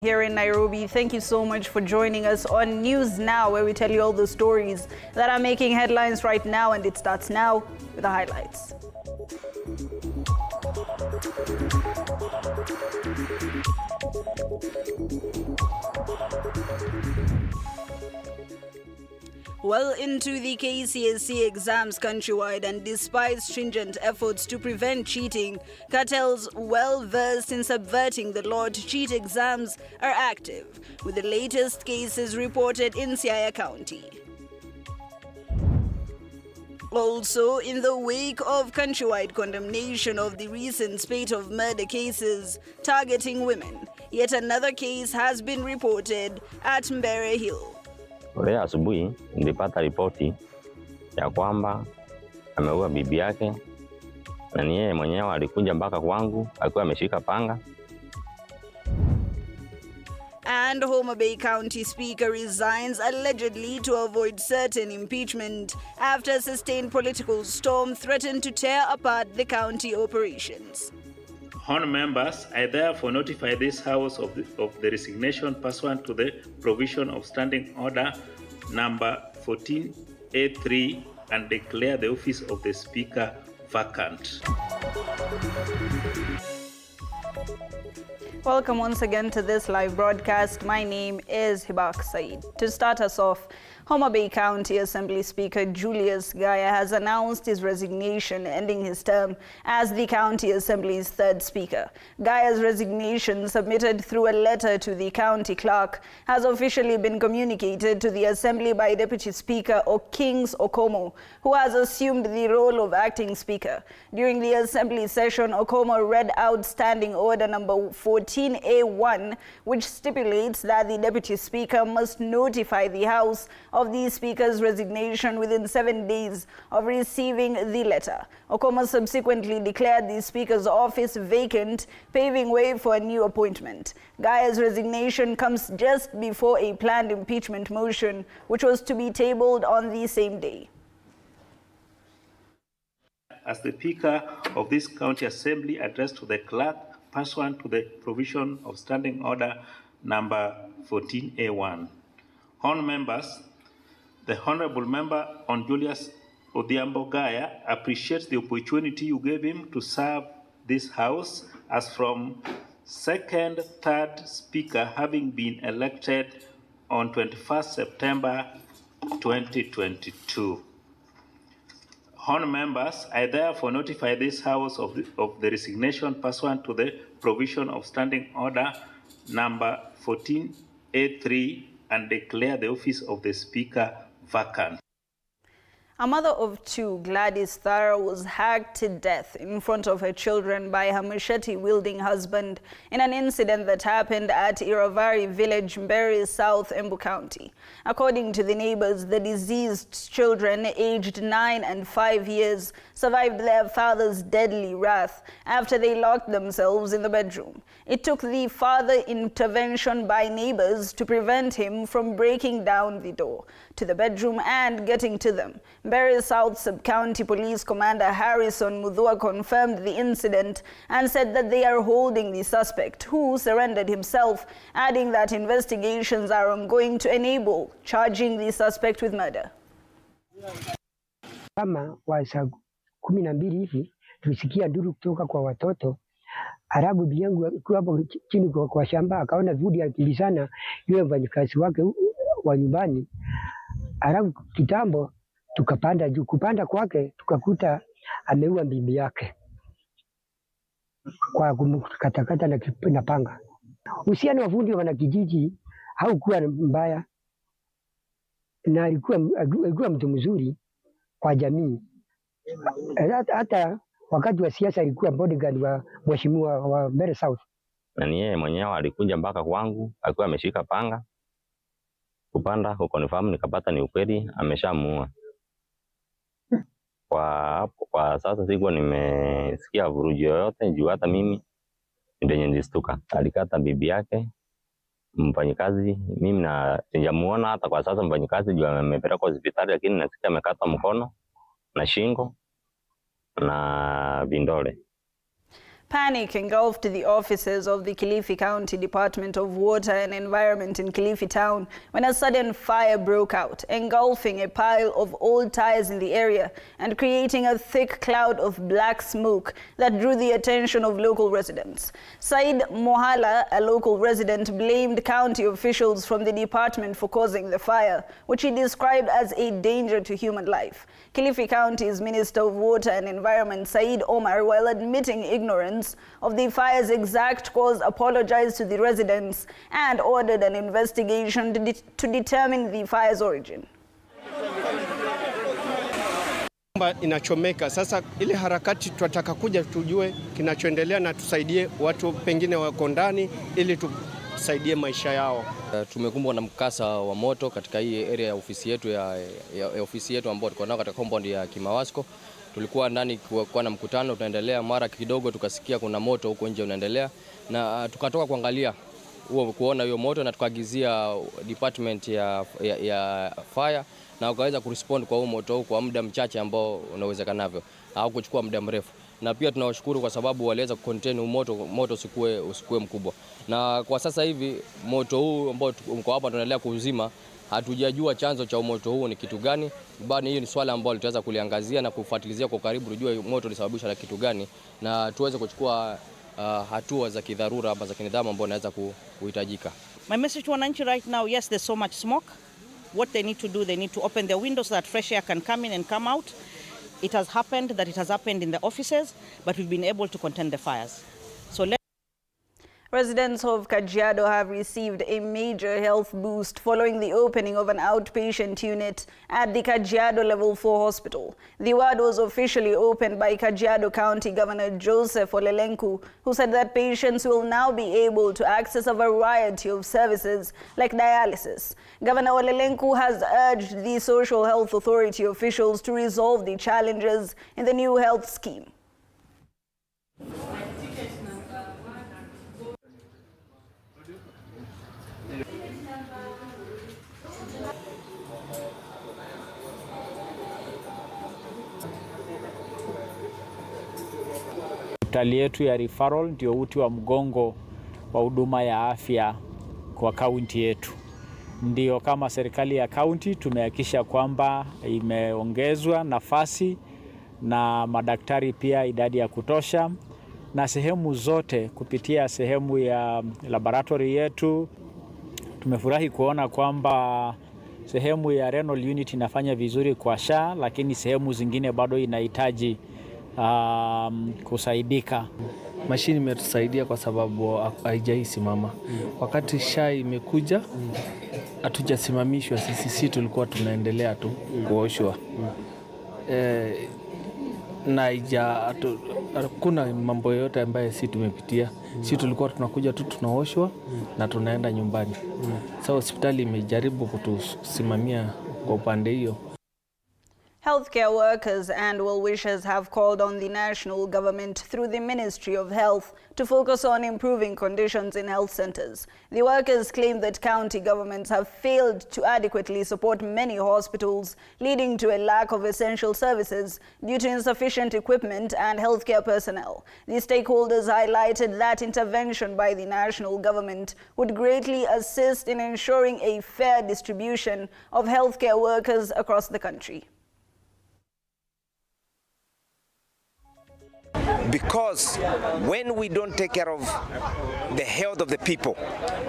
Here in Nairobi. Thank you so much for joining us on News Now, where we tell you all the stories that are making headlines right now, and it starts now with the highlights. Well into the KCSE exams countrywide, and despite stringent efforts to prevent cheating, cartels well versed in subverting the law to cheat exams are active, with the latest cases reported in Siaya County. Also, in the wake of countrywide condemnation of the recent spate of murder cases targeting women, yet another case has been reported at Mbere Hill. Leo asubuhi nilipata ripoti ya kwamba ameua bibi yake, na ni yeye mwenyewe alikuja mpaka kwangu akiwa ameshika panga. And Homa Bay County Speaker resigns allegedly to avoid certain impeachment after sustained political storm threatened to tear apart the county operations. Honourable members, I therefore notify this House of the resignation pursuant to the provision of Standing Order number 14A3 and declare the office of the Speaker vacant. Welcome once again to this live broadcast. My name is Hibak Said. To start us off, Homa Bay County Assembly Speaker Julius Gaya has announced his resignation, ending his term as the County Assembly's third Speaker. Gaya's resignation, submitted through a letter to the County Clerk, has officially been communicated to the Assembly by Deputy Speaker Kings Okomo, who has assumed the role of acting Speaker. During the Assembly session, Okomo read out Standing Order number 14A1, which stipulates that the Deputy Speaker must notify the House of the Speaker's resignation within 7 days of receiving the letter. Okomo subsequently declared the Speaker's office vacant, paving way for a new appointment. Gaya's resignation comes just before a planned impeachment motion, which was to be tabled on the same day. As the Speaker of this County Assembly addressed to the Clerk pursuant to the provision of Standing Order number 14A1. Honourable members, the Honourable Member on Julius Odhiambo Gaya appreciates the opportunity you gave him to serve this House as from second, third Speaker having been elected on 21st September 2022. Honourable members, I therefore notify this House of the resignation pursuant to the provision of Standing Order number 14A3 and declare the office of the Speaker vacant. A mother of two, Gladys Thara, was hacked to death in front of her children by her machete-wielding husband in an incident that happened at Iravari village, Mbere, South Embu County. According to the neighbors, the deceased children, aged 9 and 5 years, survived their father's deadly wrath after they locked themselves in the bedroom. It took the father intervention by neighbors to prevent him from breaking down the door to the bedroom and getting to them. Mbere South Sub-County Police Commander Harrison Mudhua confirmed the incident and said that they are holding the suspect, who surrendered himself, adding that investigations are ongoing to enable charging the suspect with murder. Kama wa saa 12 hivi tulisikia nduru kutoka kwa watoto. Arabu biyangu akiwa hapo chini kwa shamba, akaona vudi akimbizana yule mfanyakazi wake wa nyumbani. Arabu kitambo tukapanda juu, kupanda kwake tukakuta ameua bibi yake kwa kumkatakata na panga. Uhusiano wa fundi wa kijiji haukuwa mbaya, na alikuwa mtu mzuri kwa jamii. Hata wakati wa siasa alikuwa bodyguard wa mheshimiwa wa Mbere South. Na ni yeye mwenyewe alikuja mpaka kwangu akiwa ameshika panga. Kupanda huko nifahamu, nikapata ni ukweli ameshamuua. Kwa sasa sikuwa nimesikia vurugu yoyote, juu hata mimi ndio nilistuka. Alikata bibi yake mfanyikazi, mimi na sijamuona hata kwa sasa mfanyikazi, juu amepelekwa hospitali, lakini nasikia amekata mkono na shingo na vindole. Panic engulfed the offices of the Kilifi County Department of Water and Environment in Kilifi town when a sudden fire broke out, engulfing a pile of old tires in the area and creating a thick cloud of black smoke that drew the attention of local residents. Said Mohala, a local resident, blamed county officials from the department for causing the fire, which he described as a danger to human life. Kilifi County's Minister of Water and Environment, Said Omar, while admitting ignorance of the fire's exact cause, apologized to the residents and ordered an investigation to determine the fire's origin. Inachomeka sasa, ile harakati tunataka kuja tujue kinachoendelea na tusaidie watu pengine wako ndani ili tusaidie maisha yao. Tumekumbwa na mkasa wa moto katika hii area ya ofisi yetu ya ofisi yetu ambayo tuko nao katika compound ya Kimawasko. Tulikuwa ndani kwa na mkutano tunaendelea, mara kidogo tukasikia kuna moto huko nje unaendelea, na tukatoka kuangalia kuona hiyo moto, na tukaagizia department ya fire na wakaweza kurespond kwa huo moto kwa muda mchache ambao unawezekanavyo, au kuchukua muda mrefu. Na pia tunawashukuru kwa sababu waliweza kucontain moto usikue mkubwa. Na kwa sasa hivi moto huu ambao mko hapa tunaendelea kuuzima, hatujajua chanzo cha moto huu ni kitu gani, bali hiyo ni swala ambalo tutaweza kuliangazia na kufuatilizia kwa karibu tujue moto ulisababishwa na kitu gani, na tuweze kuchukua hatua za kidharura ama za kinidhamu ambazo inaweza kuhitajika. My message to wananchi right now, yes, there's so much smoke. What they need to do, they need to open their windows so that fresh air can come in and come out. It has happened in the offices, but we've been able to contain the fires. So Residents of Kajiado have received a major health boost following the opening of an outpatient unit at the Kajiado Level 4 hospital. The ward was officially opened by Kajiado County Governor Joseph Olelenku, who said that patients will now be able to access a variety of services like dialysis. Governor Olelenku has urged the Social Health Authority officials to resolve the challenges in the new health scheme. Hospitali yetu ya referral ndio uti wa mgongo wa huduma ya afya kwa kaunti yetu. Ndio kama serikali ya kaunti tumehakikisha kwamba imeongezwa nafasi na madaktari pia idadi ya kutosha, na sehemu zote kupitia sehemu ya laboratory yetu. Tumefurahi kuona kwamba sehemu ya renal unit inafanya vizuri kwa SHA, lakini sehemu zingine bado inahitaji kusaidika. Mashini imetusaidia kwa sababu haijaisimama. Wakati SHA imekuja hatujasimamishwa, sisi tulikuwa tunaendelea tu kuoshwa. Na hakuna mambo yote ambayo sisi tumepitia. Sisi tulikuwa tunakuja tu tunaoshwa na tunaenda nyumbani. Sasa hospitali imejaribu kutusimamia kwa upande hiyo. Healthcare workers and well-wishers have called on the national government through the Ministry of Health to focus on improving conditions in health centers. The workers claim that county governments have failed to adequately support many hospitals, leading to a lack of essential services due to insufficient equipment and healthcare personnel. The stakeholders highlighted that intervention by the national government would greatly assist in ensuring a fair distribution of healthcare workers across the country. Because when we don't take care of the health of the people,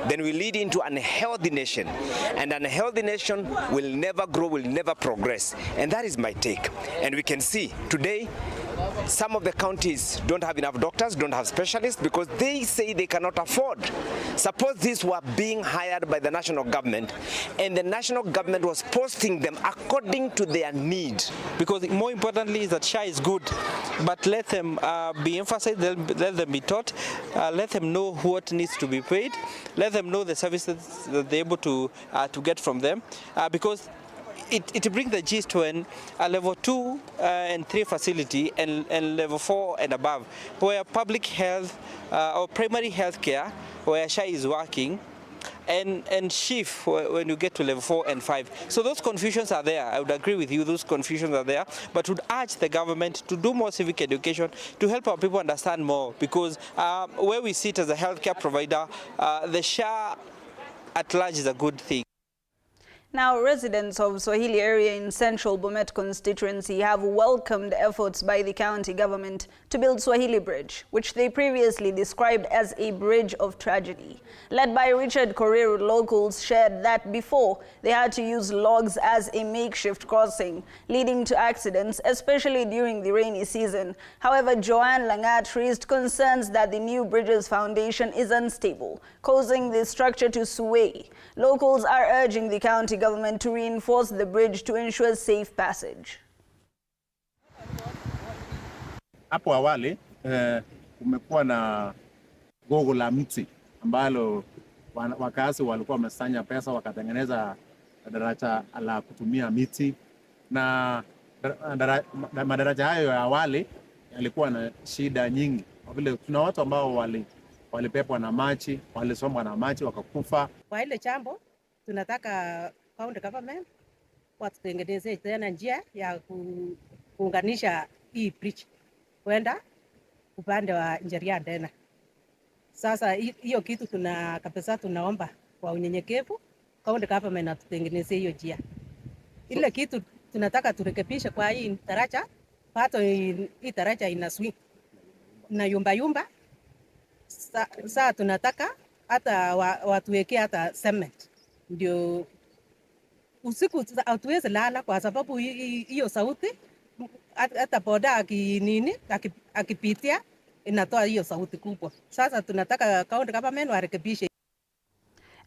then we lead into an unhealthy nation. And an unhealthy nation will never grow, will never progress. And that is my take. And we can see today, some of the counties don't have enough doctors, don't have specialists, because they say they cannot afford. Suppose these were being hired by the national government, and the national government was posting them according to their need. Because more importantly is that SHA is good, but let them be emphasized, let them be taught, let them know what needs to be paid, let them know the services that they're able to get from them, because it brings the gist when a level 2 and 3 facility and level 4 and above, where public health or primary health care, where SHA is working, and shift when you get to level 4 and 5. So those confusions are there. I would agree with you, those confusions are there, but would urge the government to do more civic education to help our people understand more, because where we sit as a healthcare provider, the SHA at large is a good thing. Now, residents of Swahili area in central Bomet constituency have welcomed efforts by the county government to build Swahili Bridge, which they previously described as a bridge of tragedy. Led by Richard Koreru, locals shared that before they had to use logs as a makeshift crossing, leading to accidents, especially during the rainy season. However, Joanne Langat raised concerns that the new bridge's foundation is unstable, causing the structure to sway. Locals are urging the county government to reinforce the bridge to ensure safe passage. Hapo awali kumekuwa na gogo la mti ambalo wakazi walikuwa wamesanya pesa wakatengeneza daraja la kutumia miti, na madaraja hayo ya awali yalikuwa na shida nyingi, kwa vile tuna watu ambao walipepwa na maji, walisombwa na maji wakakufa. Kwa ile jambo tunataka county government watutengenezee tena njia ya kuunganisha hii bridge kwenda upande wa Njeriya tena. Sasa hiyo kitu kabisa tunaomba kwa unyenyekevu county government atutengenezee hiyo njia. Ile kitu tunataka turekebishe kwa hii daraja, pato hii daraja ina swing na yumba. Sasa tunataka hata watuwekee hata cement, ndio usiku hatuwezi lala kwa sababu hiyo sauti, hata boda akipitia inatoa hiyo sauti kubwa. Sasa tunataka county government warekebishe.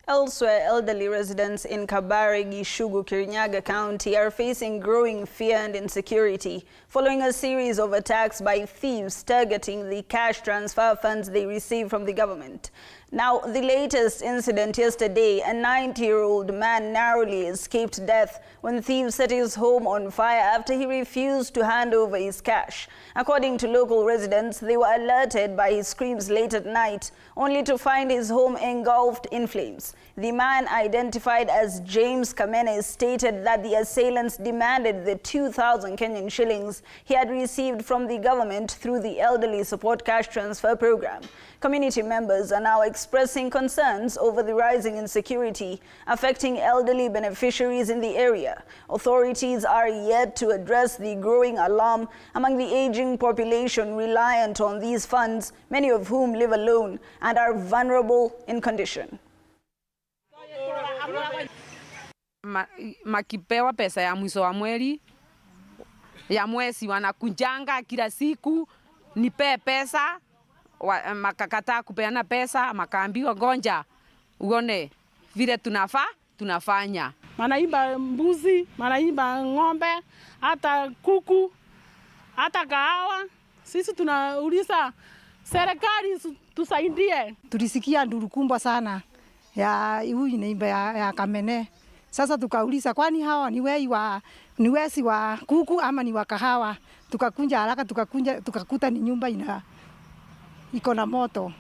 Elsewhere, elderly residents in Kabare, Gishugu, Kirinyaga County are facing growing fear and insecurity following a series of attacks by thieves targeting the cash transfer funds they receive from the government. Now, the latest incident yesterday, a 90-year-old man narrowly escaped death when thieves set his home on fire after he refused to hand over his cash. According to local residents, they were alerted by his screams late at night, only to find his home engulfed in flames. The man, identified as James Kamene, stated that the assailants demanded the 2,000 Kenyan shillings he had received from the government through the Elderly Support Cash Transfer Program. Community members are now expressing concerns over the rising insecurity affecting elderly beneficiaries in the area. Authorities are yet to address the growing alarm among the aging population reliant on these funds, many of whom live alone and are vulnerable in condition. Makipewa pesa ya mwisho wa mwezi ya mwezi wanakunjanga kila siku, nipe pesa, makakataa kupeana pesa, makaambiwa gonja uone vile tunafanya. Manaimba mbuzi, manaimba ng'ombe, hata kuku, hata kahawa. Sisi tunauliza serikali tusaidie. Tulisikia nduru kubwa sana ya huyu naimba ya Kamene. Sasa tukauliza kwani hawa ni wezi wa kuku ama ni wa kahawa? Tukakunja haraka tukakuta ni nyumba iko na moto.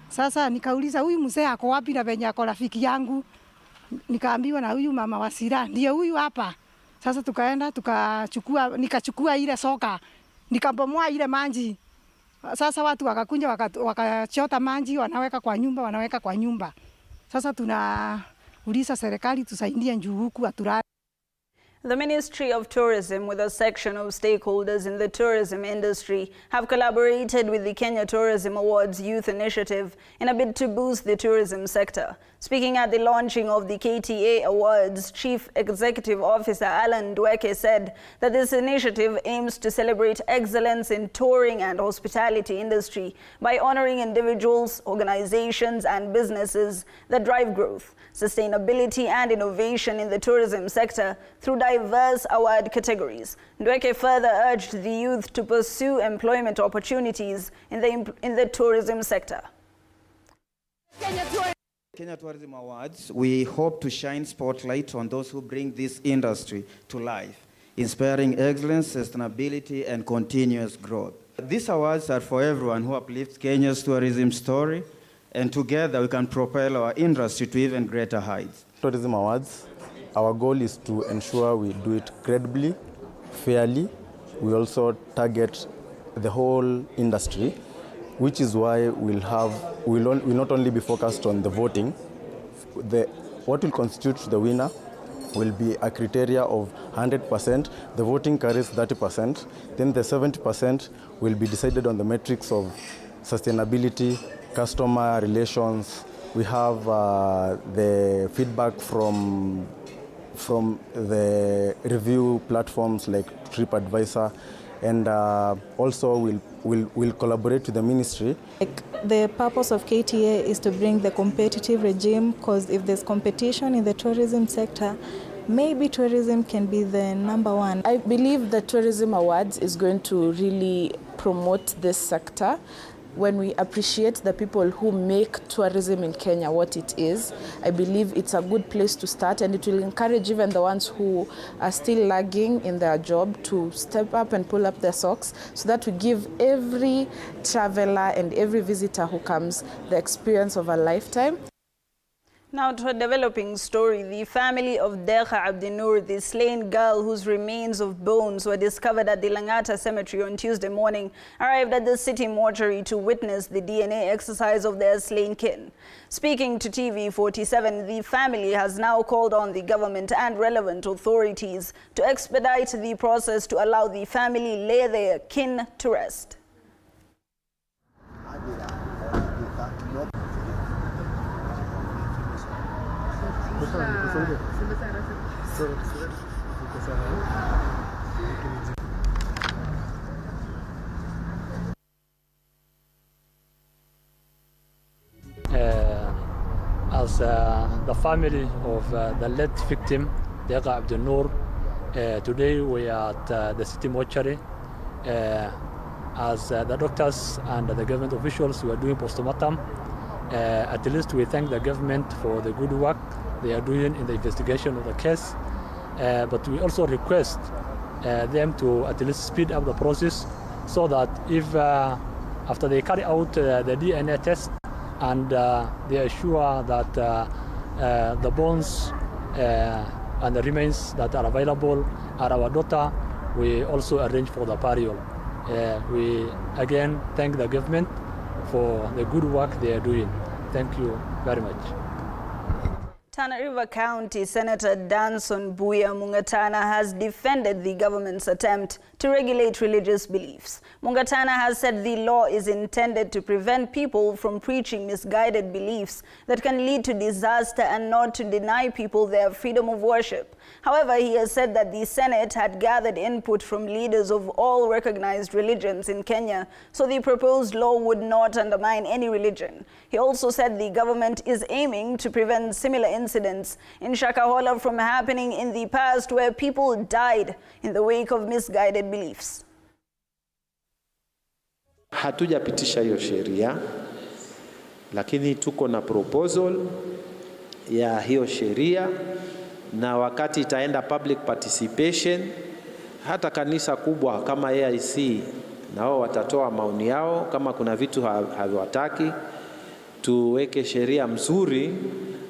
Sasa nikauliza huyu mzee ako wapi na venye ako rafiki yangu? Nikaambiwa na huyu mama Wasira ndio huyu hapa. Sasa tukaenda nikachukua ile soka, nikabomoa ile maji. Sasa watu wakakunja wakachota maji wanaweka kwa nyumba. Sasa tunauliza serikali tusaidie njoo huku aturani. The Ministry of Tourism, with a section of stakeholders in the tourism industry, have collaborated with the Kenya Tourism Awards Youth Initiative in a bid to boost the tourism sector. Speaking at the launching of the KTA Awards, Chief Executive Officer Alan Dweke said that this initiative aims to celebrate excellence in touring and hospitality industry by honoring individuals, organizations, and businesses that drive growth, sustainability, and innovation in the tourism sector through diverse award categories. Ndweke further urged the youth to pursue employment opportunities in the tourism sector. Kenya Tourism Awards, we hope to shine spotlight on those who bring this industry to life, inspiring excellence, sustainability, and continuous growth. These awards are for everyone who uplifts Kenya's tourism story and together we can propel our industry to even greater heights. Tourism Awards, our goal is to ensure we do it credibly, fairly. We also target the whole industry, which is why we'll not only be focused on the voting. What will constitute the winner will be a criteria of 100%. The voting carries 30%. Then the 70% will be decided on the metrics of sustainability, customer relations. We have the feedback from the review platforms like TripAdvisor, and also we'll collaborate with the ministry. The purpose of KTA is to bring the competitive regime, because if there's competition in the tourism sector, maybe tourism can be the number one. I believe the Tourism Awards is going to really promote this sector. When we appreciate the people who make tourism in Kenya what it is, I believe it's a good place to start, and it will encourage even the ones who are still lagging in their job to step up and pull up their socks, so that we give every traveler and every visitor who comes the experience of a lifetime. Now to a developing story. The family of Dekha Abdinur, the slain girl whose remains of bones were discovered at the Langata cemetery on Tuesday morning, arrived at the city mortuary to witness the DNA exercise of their slain kin. Speaking to TV47, the family has now called on the government and relevant authorities to expedite the process to allow the family lay their kin to rest. As the family of the late victim, Dekha Abdinur, today we are at the city mortuary. As the doctors and the government officials who are doing postmortem, at least we thank the government for the good work they are doing in the investigation of the case. But we also request them to at least speed up the process, so that if after they carry out the DNA test and they are sure that the bones and the remains that are available are our daughter, we also arrange for the burial. We again thank the government for the good work they are doing. Thank you very much. Tana River County Senator Danson Buya Mungatana has defended the government's attempt to regulate religious beliefs. Mungatana has said the law is intended to prevent people from preaching misguided beliefs that can lead to disaster and not to deny people their freedom of worship. However, he has said that the Senate had gathered input from leaders of all recognized religions in Kenya, so the proposed law would not undermine any religion. He also said the government is aiming to prevent similar incidents in Shakahola from happening in the past, where people died in the wake of misguided beliefs. Hatujapitisha hiyo sheria, lakini tuko na proposal ya hiyo sheria, na wakati itaenda public participation, hata kanisa kubwa kama AIC nao watatoa maoni yao. Kama kuna vitu hawataki, tuweke sheria mzuri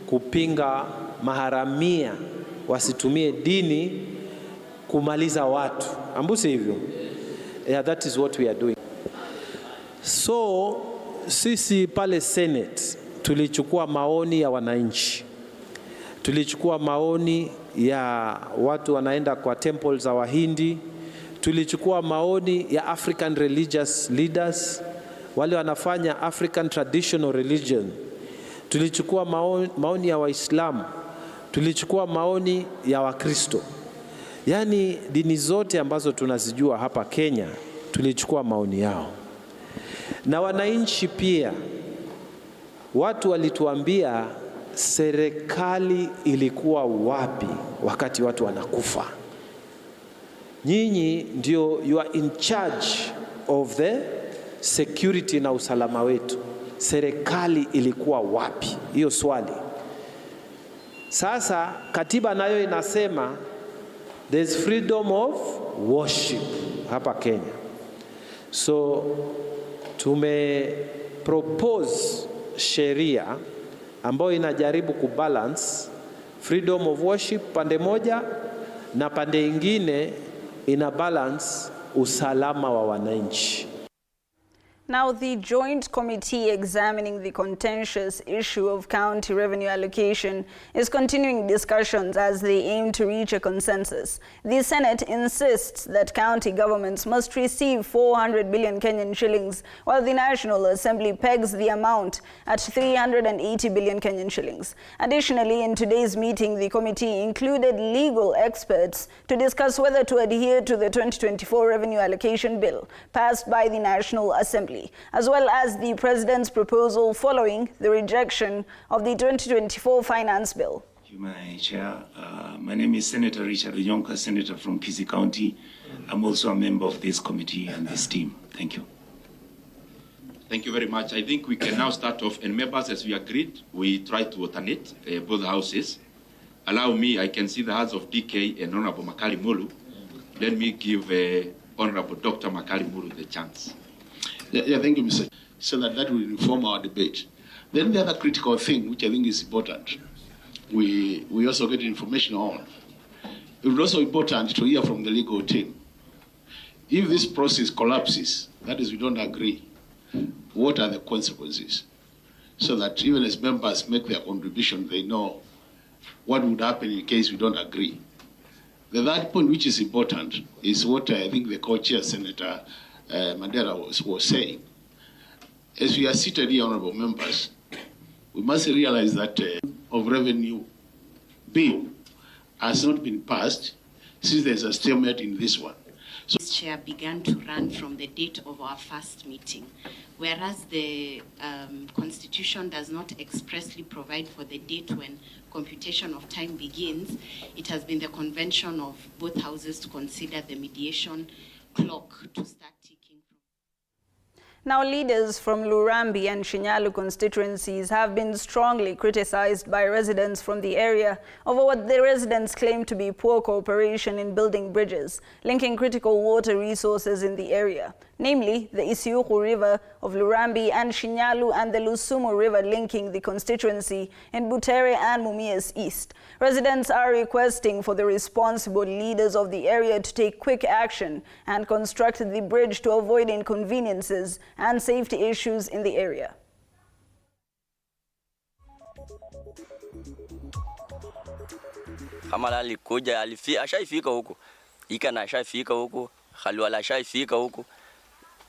kupinga maharamia wasitumie dini kumaliza watu. Ambusi hivyo. Yeah, that is what we are doing. So sisi pale Senate tulichukua maoni ya wananchi. Tulichukua maoni ya watu wanaenda kwa temples za Wahindi. Tulichukua maoni ya African religious leaders, wale wanafanya African traditional religion. Tulichukua maoni ya Waislamu. Tulichukua maoni ya Wakristo. Yani dini zote ambazo tunazijua hapa Kenya, tulichukua maoni yao. Na wananchi pia, watu walituambia serikali ilikuwa wapi wakati watu wanakufa. Nyinyi ndio you are in charge of the security na usalama wetu. Serikali ilikuwa wapi? Hiyo swali. Sasa katiba nayo inasema there's freedom of worship hapa Kenya. So tume propose sheria ambayo inajaribu kubalance freedom of worship pande moja na pande ingine ina balance usalama wa wananchi. Now, the joint committee examining the contentious issue of county revenue allocation is continuing discussions as they aim to reach a consensus. The Senate insists that county governments must receive 400 billion Kenyan shillings, while the National Assembly pegs the amount at 380 billion Kenyan shillings. Additionally, in today's meeting, the committee included legal experts to discuss whether to adhere to the 2024 revenue allocation bill passed by the National Assembly, as well as the President's proposal following the rejection of the 2024 Finance Bill. Thank you, my Chair. My name is Senator Richard Onyonka, Senator from Kisii County. I'm also a member of this committee and this team. Thank you. Thank you very much. I think we can now start off. And members, as we agreed, we try to alternate both houses. Allow me, I can see the hands of DK and Honorable Makali Mulu. Let me give Honorable Dr. Makali Mulu the chance. Yeah, thank you, Mr. So that will inform our debate. Then the other critical thing, which I think is important, we also get information on. It would also be important to hear from the legal team. If this process collapses, that is, we don't agree, what are the consequences? So that even as members make their contribution, they know what would happen in case we don't agree. The third point, which is important, is what I think the co-chair, Senator Mandela was saying. As we are seated here, honorable members, we must realize that of revenue bill has not been passed since there's a stalemate in this one. So this chair began to run from the date of our first meeting, whereas the Constitution does not expressly provide for the date when computation of time begins. It has been the convention of both houses to consider the mediation clock to start ticking. Now, leaders from Lurambi and Shinyalu constituencies have been strongly criticized by residents from the area over what the residents claim to be poor cooperation in building bridges, linking critical water resources in the area, namely the Isiuku River of Lurambi and Shinyalu and the Lusumu River linking the constituency in Butere and Mumias East. Residents are requesting for the responsible leaders of the area to take quick action and construct the bridge to avoid inconveniences and safety issues in the area. Kama alikuja ashaifika huko. Ika na ashaifika huko, Khalwala ashaifika huko.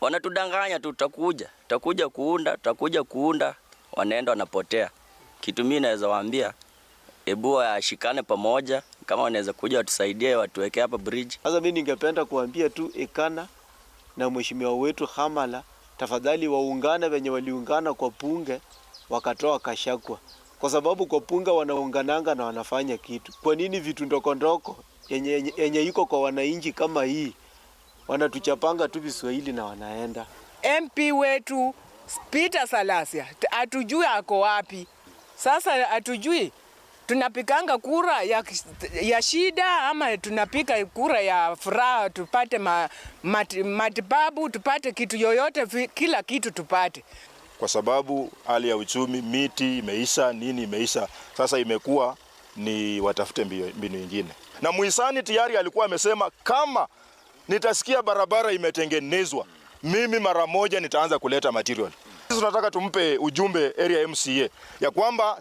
Wanatudanganya tu tutakuja kuunda, wanaenda wanapotea. Kitu mimi naweza waambia, ebu ashikane pamoja, kama wanaweza kuja watusaidie watuweke hapa bridge. Sasa mimi ningependa kuambia tu Ekana na mheshimiwa wetu Hamala, tafadhali waungane wenye waliungana kwa bunge wakatoa Kashakwa. Kwa sababu kwa bunge wanaungananga na wanafanya kitu. Kwa nini vitu ndoko yenye iko kwa wananchi kama hii wanatuchapanga tu Kiswahili na wanaenda? MP wetu Peter Salasia atujui ako wapi. Sasa atujui tunapikanga kura ya shida ama tunapika kura ya furaha, tupate matibabu, tupate kitu yoyote, kila kitu tupate. Kwa sababu hali ya uchumi, miti imeisha, nini imeisha, sasa imekuwa ni watafute mbinu nyingine. Na muhisani tayari alikuwa amesema kama nitasikia barabara imetengenezwa, mimi mara moja nitaanza kuleta material. Sisi tunataka tumpe ujumbe area MCA ya kwamba